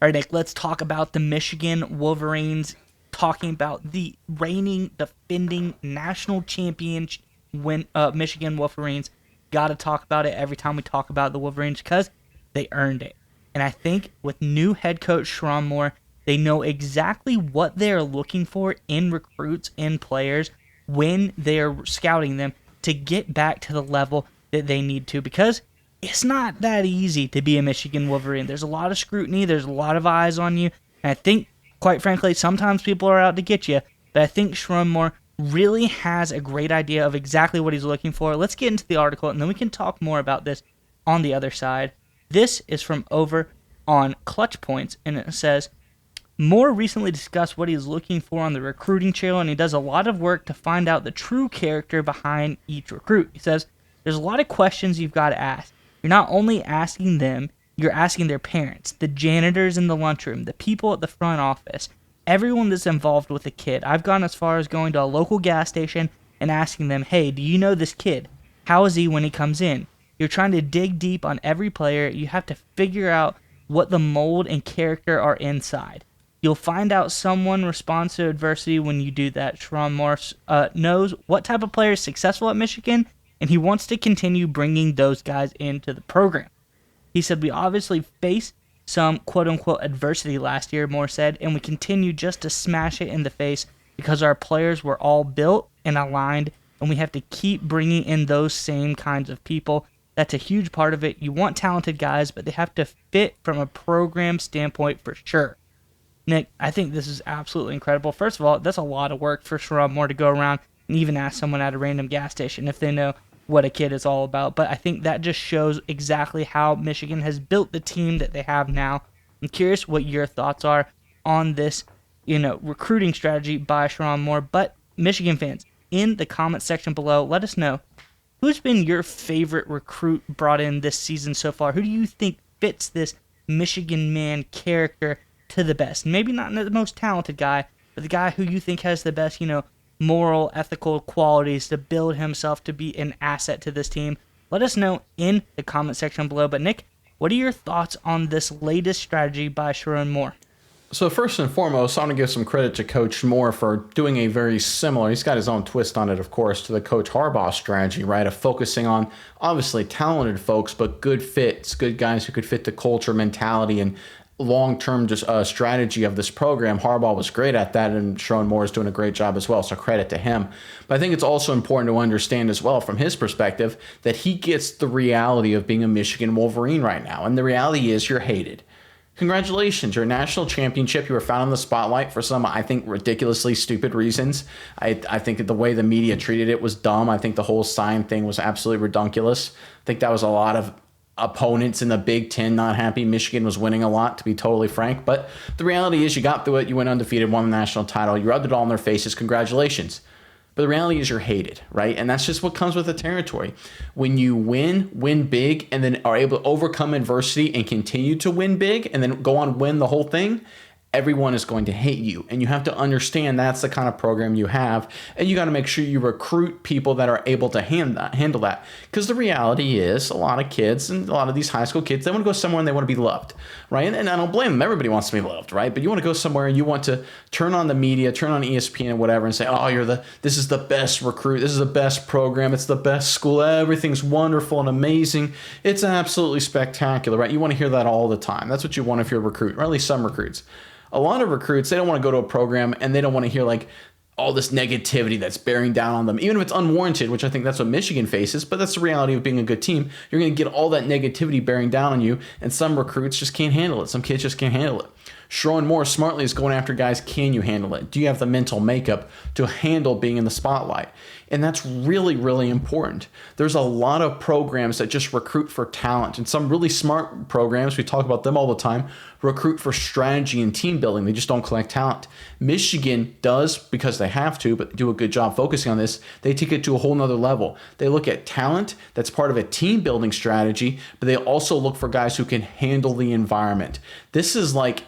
All right, Nick, let's talk about the Michigan Wolverines, talking about the reigning, defending national champion Michigan Wolverines. Got to talk about it every time we talk about the Wolverines because they earned it. And I think with new head coach Sherrone Moore, they know exactly what they're looking for in recruits and players when they're scouting them to get back to the level that they need to, because it's not that easy to be a Michigan Wolverine. There's a lot of scrutiny. There's a lot of eyes on you. And I think, quite frankly, sometimes people are out to get you. But I think Sherrone Moore really has a great idea of exactly what he's looking for. Let's get into the article, and then we can talk more about this on the other side. This is from over on Clutch Points, and it says, Moore recently discussed what he is looking for on the recruiting trail, and he does a lot of work to find out the true character behind each recruit. He says, there's a lot of questions you've got to ask. You're not only asking them, you're asking their parents, the janitors in the lunchroom, the people at the front office, everyone that's involved with the kid. I've gone as far as going to a local gas station and asking them, hey, do you know this kid? How is he when he comes in? You're trying to dig deep on every player. You have to figure out what the mold and character are inside. You'll find out someone responds to adversity when you do that. Sherrone Moore knows what type of player is successful at Michigan, and he wants to continue bringing those guys into the program. He said, we obviously faced some quote-unquote adversity last year, Moore said, and we continue just to smash it in the face because our players were all built and aligned, and we have to keep bringing in those same kinds of people. That's a huge part of it. You want talented guys, but they have to fit from a program standpoint for sure. Nick, I think this is absolutely incredible. First of all, that's a lot of work for Sherrone Moore to go around and even ask someone at a random gas station if they know what a kid is all about. But I think that just shows exactly how Michigan has built the team that they have now. I'm curious what your thoughts are on this, recruiting strategy by Sherrone Moore. But Michigan fans, in the comment section below, let us know who's been your favorite recruit brought in this season so far. Who do you think fits this Michigan man character to the best? Maybe not the most talented guy, but the guy who you think has the best, moral, ethical qualities to build himself to be an asset to this team. Let us know in the comment section below. But Nick, what are your thoughts on this latest strategy by Sherrone Moore? So first and foremost, I want to give some credit to Coach Moore for doing a very similar, he's got his own twist on it, of course, to the Coach Harbaugh strategy, right, of focusing on obviously talented folks, but good fits, good guys who could fit the culture, mentality, and long-term strategy of this program. Harbaugh was great at that, and Sherrone Moore is doing a great job as well, so credit to him. But I think it's also important to understand as well from his perspective that he gets the reality of being a Michigan Wolverine right now, and the reality is you're hated. Congratulations, you're a national championship. You were found in the spotlight for some, I think, ridiculously stupid reasons. I think the way the media treated it was dumb. I think the whole sign thing was absolutely redunculous. I think that was a lot of opponents in the Big Ten not happy. Michigan was winning a lot, to be totally frank. But the reality is you got through it. You went undefeated, won the national title. You rubbed it all in their faces. Congratulations. But the reality is you're hated, right? And that's just what comes with the territory. When you win big, and then are able to overcome adversity and continue to win big, and then go on win the whole thing, everyone is going to hate you. And you have to understand that's the kind of program you have. And you got to make sure you recruit people that are able to handle that. Because the reality is a lot of kids, and a lot of these high school kids, they want to go somewhere and they want to be loved, right? And I don't blame them. Everybody wants to be loved, right? But you want to go somewhere and you want to turn on the media, turn on ESPN and whatever, and say, oh, this is the best recruit. This is the best program. It's the best school. Everything's wonderful and amazing. It's absolutely spectacular, right? You want to hear that all the time. That's what you want if you're a recruit, or at least some recruits. A lot of recruits, they don't want to go to a program and they don't want to hear like all this negativity that's bearing down on them, even if it's unwarranted, which I think that's what Michigan faces, but that's the reality of being a good team. You're going to get all that negativity bearing down on you, and some recruits just can't handle it. Some kids just can't handle it. Sherrone Moore smartly is going after guys, can you handle it? Do you have the mental makeup to handle being in the spotlight? And that's really, really important. There's a lot of programs that just recruit for talent, and some really smart programs, we talk about them all the time, recruit for strategy and team building. They just don't collect talent. Michigan does, because they have to, but do a good job focusing on this. They take it to a whole nother level. They look at talent that's part of a team building strategy, but they also look for guys who can handle the environment. This is like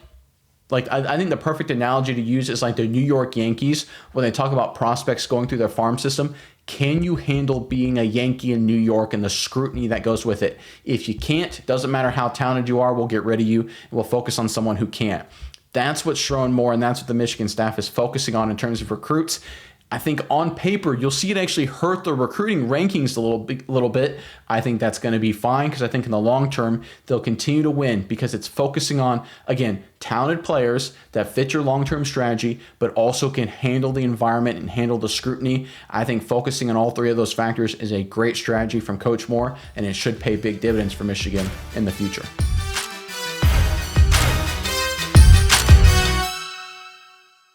I think the perfect analogy to use is like the New York Yankees when they talk about prospects going through their farm system. Can you handle being a Yankee in New York and the scrutiny that goes with it? If you can't, doesn't matter how talented you are, we'll get rid of you and we'll focus on someone who can't. That's what Sherrone Moore and that's what the Michigan staff is focusing on in terms of recruits. I think on paper, you'll see it actually hurt the recruiting rankings a little bit. I think that's going to be fine because I think in the long term, they'll continue to win because it's focusing on, again, talented players that fit your long-term strategy, but also can handle the environment and handle the scrutiny. I think focusing on all three of those factors is a great strategy from Coach Moore, and it should pay big dividends for Michigan in the future.